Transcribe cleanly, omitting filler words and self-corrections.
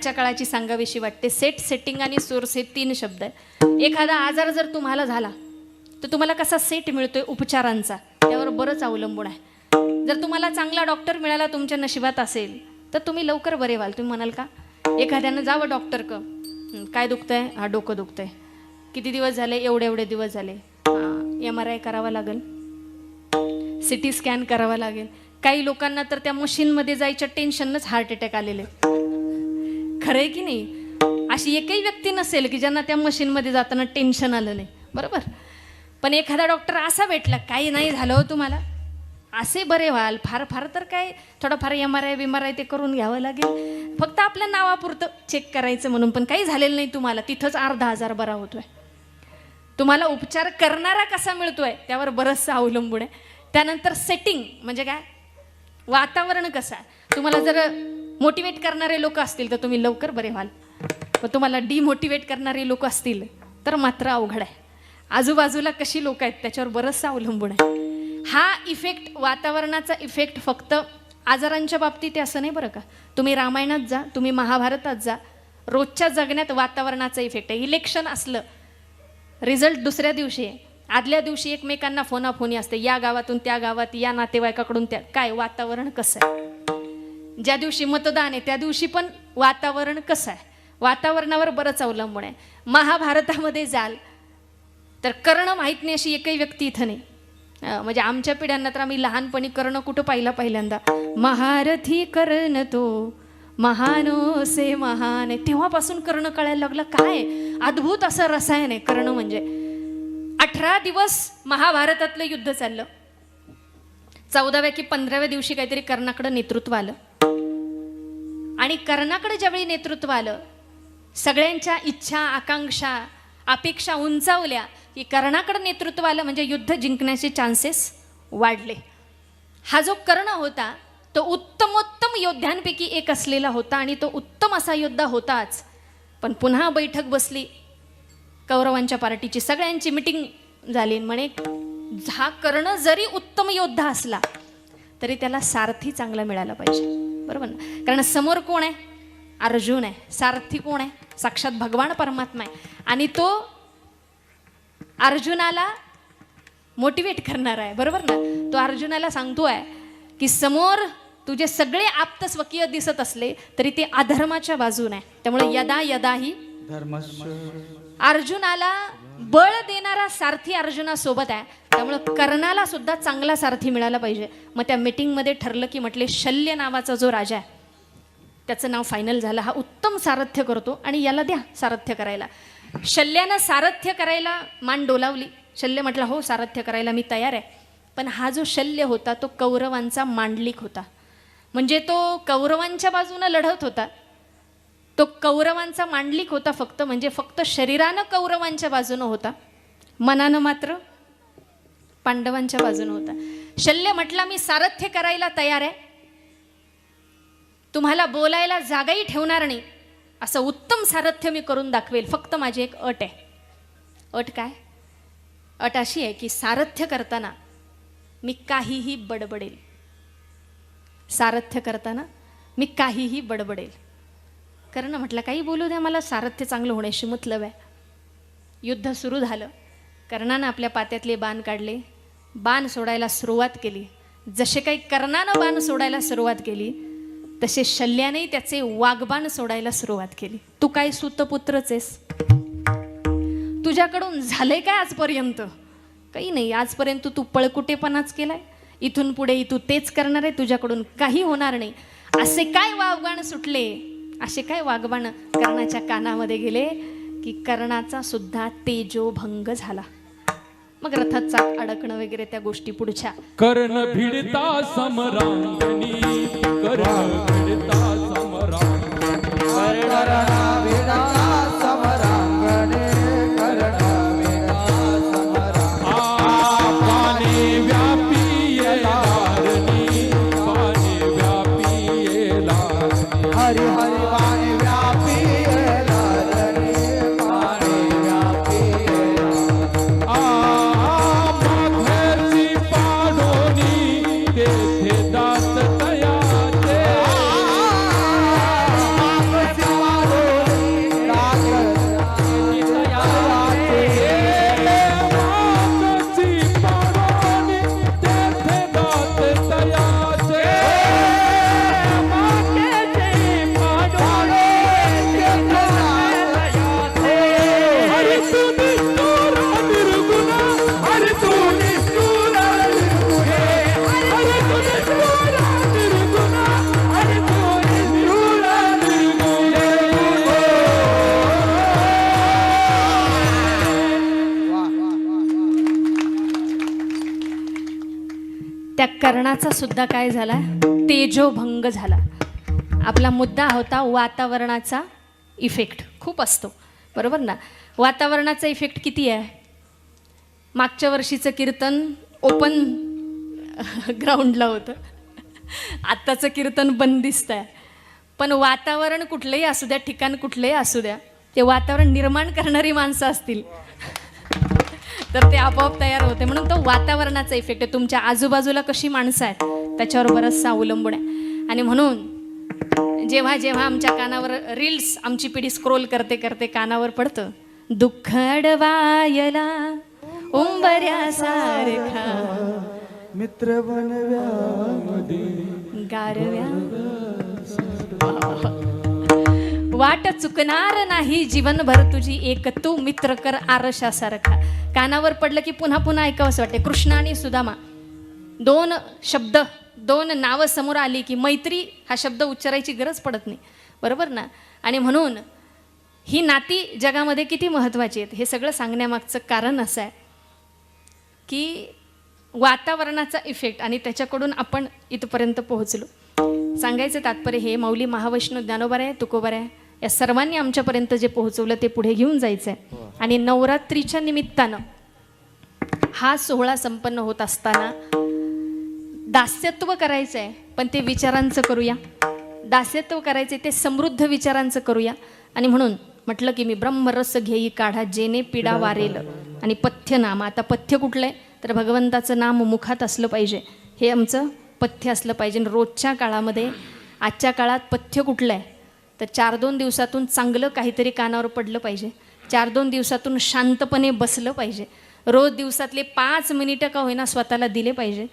आजच्या काळाची सांगावीशी वाटते. सेट, सेटिंग आणि सोर्स हे 3 शब्द आहेत. एखादा आजार जर तुम्हाला झाला तर तुम्हाला कसा सेट मिळतोय उपचारांचा, त्यावर बरंच अवलंबून आहे. जर तुम्हाला चांगला डॉक्टर मिळाला तुमच्या नशिबात असेल तर तुम्ही लवकर बरे व्हाल. तुम्ही म्हणाल का एखाद्यानं जावं डॉक्टर काय दुखतंय? हा डोकं दुखतंय. किती दिवस झाले? एवढे दिवस झाले. MRI करावा लागेल, CT स्कॅन करावा लागेल. काही लोकांना तर त्या मशीनमध्ये जायच्या टेन्शनच हार्ट अटॅक आलेले. खरं आहे की नाही? अशी एकही व्यक्ती नसेल की ज्यांना त्या मशीनमध्ये जाताना टेन्शन आलं नाही, बरोबर? पण एखादा डॉक्टर असा भेटला, काही नाही झालं हो तुम्हाला, असे बरे व्हाल. फार तर काय थोडंफार MRI ते करून घ्यावं लागेल, फक्त आपल्या नावापुरतं चेक करायचं म्हणून, पण काही झालेलं नाही तुम्हाला. तिथंच अर्धा हजार बरा होतोय. तुम्हाला उपचार करणारा कसा मिळतोय त्यावर बरंचसं अवलंबून आहे. त्यानंतर सेटिंग म्हणजे काय? वातावरण कसं आहे? तुम्हाला जर मोटिवेट करणारे लोक असतील तर तुम्ही लवकर बरे व्हाल, व तुम्हाला डिमोटिवेट करणारे लोक असतील तर मात्र अवघड आहे. आजूबाजूला कशी लोक आहेत त्याच्यावर बरंचसं अवलंबून आहे. हा इफेक्ट, वातावरणाचा इफेक्ट फक्त आजारांच्या बाबतीत आहे असं नाही बरं का. तुम्ही रामायणात जा, तुम्ही महाभारतात जा, रोजच्या जगण्यात वातावरणाचा इफेक्ट आहे. इलेक्शन असलं, रिझल्ट दुसऱ्या दिवशी आहे, आदल्या दिवशी एकमेकांना फोनाफोनी असते, या गावातून त्या गावात, या नातेवाईकाकडून त्या. काय वातावरण कसं आहे? ज्या दिवशी मतदान आहे त्या दिवशी पण वातावरण कसं आहे? वातावरणावर बरंच अवलंबून आहे. महाभारतामध्ये जाल तर कर्ण माहीत नाही अशी एकही व्यक्ती इथं नाही. म्हणजे आमच्या पिढ्यांना तर आम्ही लहानपणी कर्ण कुठं पाहिला पहिल्यांदा? महारथी कर्ण तो महानो से महान. तेव्हापासून कर्ण कळायला लागला. काय अद्भुत असं रसायन आहे कर्ण म्हणजे. 18 दिवस महाभारतातलं युद्ध चाललं. 14व्या की 15व्या दिवशी काहीतरी कर्णाकडे नेतृत्व आलं, आणि कर्णाकडे ज्यावेळी नेतृत्व आलं, सगळ्यांच्या इच्छा, आकांक्षा, अपेक्षा उंचावल्या की कर्णाकडे नेतृत्व आलं म्हणजे युद्ध जिंकण्याचे चान्सेस वाढले. हा जो कर्ण होता तो उत्तमोत्तम योद्ध्यांपैकी एक असलेला होता, आणि तो उत्तम असा योद्धा होताच. पण पुन्हा बैठक बसली कौरवांच्या पार्टीची, सगळ्यांची मिटिंग झाली. म्हणे हा कर्ण जरी उत्तम योद्धा असला तरी त्याला सारथी चांगला मिळाला पाहिजे, बरोबर ना? कारण समोर कोण आहे? अर्जुन आहे. सारथी कोण आहे? साक्षात भगवान परमात्मा आहे. आणि तो अर्जुनाला मोटिवेट करणारा आहे, बरोबर ना? तो अर्जुनाला सांगतोय की समोर तुझे सगळे आप्त स्वकीय दिसत असले तरी ते अधर्माच्या बाजूने आहे. त्यामुळे यदा यदा ही अर्जुनाला बळ देणारा सारथी अर्जुनासोबत आहे. त्यामुळे कर्णाला सुद्धा चांगला सारथी मिळाला पाहिजे. मग त्या मीटिंगमध्ये ठरलं की म्हटले शल्य नावाचा जो राजा आहे त्याचं नाव फायनल झालं. हा उत्तम सारथ्य करतो आणि याला द्या सारथ्य करायला. शल्यानं सारथ्य करायला मान डोलावली. शल्य म्हटलं हो सारथ्य करायला मी तयार आहे. पण हा जो शल्य होता तो कौरवांचा मांडलिक होता, म्हणजे तो कौरवांच्या बाजूनं लढत होता. तो कौरवांचा मांडलिक होता फक्त, म्हणजे फक्त शरीरानं कौरवांच्या बाजूनं होता, मनानं मात्र पांडवांच्या बाजूनं होता. शल्य म्हटला मी सारथ्य करायला तयार आहे, तुम्हाला बोलायला जागाही ठेवणार नाही, असं उत्तम सारथ्य मी करून दाखवेल. फक्त माझी एक अट आहे. अट काय? अट अशी आहे की सारथ्य करताना मी काहीही बडबडेल. सारथ्य करताना मी काहीही बडबडेल. कर्ण म्हटलं काही बोलू द्या, मला सारथ्य चांगलं होण्याशी मतलब आहे. युद्ध सुरू झालं. कर्णानं आपल्या पात्यातले बाण काढले, बाण सोडायला सुरुवात केली. जसे काही कर्णानं बाण सोडायला सुरुवात केली तसे शल्यानेही त्याचे वाघबाण सोडायला सुरुवात केली. तू काय सुतपुत्रच आहेस? तुझ्याकडून झाले काय आजपर्यंत? काही नाही. आजपर्यंत तू पळकुटेपणाच केलाय, इथून पुढे तू तेच करणार आहे, तुझ्याकडून काही होणार नाही. असे काय वाघबाण सुटले, असे काय वाघबाण कर्णाच्या कानामध्ये गेले की कर्णाचा सुद्धा तेजोभंग झाला. मग रथात चाक अडकणं वगैरे त्या गोष्टी पुढच्या. कर्ण भिडता समरांगणी, कर्ण भिडता समरांगणी, कर्ण भिडता समरांगणी, कर्ण भिडता समरांगणी. पाणी व्यापी येलारणी, पाणी व्यापी येलारणी. हरी हरी पाणी व्यापी येलारणी, पाणी व्यापी येलारणी. माथ्याची पाडोनी तेथे दात तयाचे. माथ्याची कर्णाचा सुद्धा काय झाला, तेजोभंग झाला. आपला मुद्दा होता वातावरणाचा इफेक्ट. खूप असतो बरोबर ना. वातावरणाचा इफेक्ट किती आहे. मागच्या वर्षीचं कीर्तन ओपन ग्राउंडला होतं, आत्ताचं कीर्तन बंदिस्त आहे. पण वातावरण कुठलंही असू द्या, ठिकाण कुठलंही असू द्या, ते वातावरण निर्माण करणारी माणसं असतील तर ते आपोआप तयार होते. म्हणून तो वातावरणाचा इफेक्ट आहे. तुमच्या आजूबाजूला कशी माणसं आहेत त्याच्यावर बरंचसं अवलंबून आहे. आणि म्हणून जेव्हा जेव्हा आमच्या कानावर रील्स आमची पिढी स्क्रोल करते करते कानावर पडतं, दुःख अडवायला उंबऱ्यासारखा मित्र बनव्या गारव्या, वाट चुकणार नाही जीवनभर तुझी, एक तू मित्र कर आरशासारखा. कानावर पडलं की पुन्हा पुन्हा ऐकावंसं वाटते. कृष्ण आणि सुदामा, दोन शब्द, दोन नावं समोर आली की मैत्री हा शब्द उच्चारायची गरज पडत नाही बरोबर ना. आणि म्हणून ही नाती जगामध्ये किती महत्त्वाची आहेत हे सगळं सांगण्यामागचं कारण असं आहे की वातावरणाचा इफेक्ट आणि त्याच्याकडून आपण इथपर्यंत पोहोचलो. सांगायचं तात्पर्य हे, माऊली महावैष्णव ज्ञानोबाराय तुकोबाराय या सर्वांनी आमच्यापर्यंत जे पोहोचवलं ते पुढे घेऊन जायचं आहे. आणि नवरात्रीच्या निमित्तानं हा सोहळा संपन्न होत असताना दास्यत्व करायचं आहे, पण ते विचारांचं करूया. दास्यत्व करायचे ते समृद्ध विचारांचं करूया. आणि म्हणून म्हटलं की मी ब्रह्मरस घेई काढा जेने पिडा वारेल. आणि पथ्य नाम, आता पथ्य कुठलं आहे तर भगवंताचं नाम मुखात असलं पाहिजे, हे आमचं पथ्य असलं पाहिजे. रोजच्या काळामध्ये आजच्या काळात पथ्य कुठलं आहे तर 4-2 दिवसातून चांगलं काहीतरी कानावर पडलं पाहिजे, 4-2 दिवसातून शांतपणे बसलं पाहिजे, रोज दिवसातले 5 मिनिटं का होईना स्वतःला दिले पाहिजे.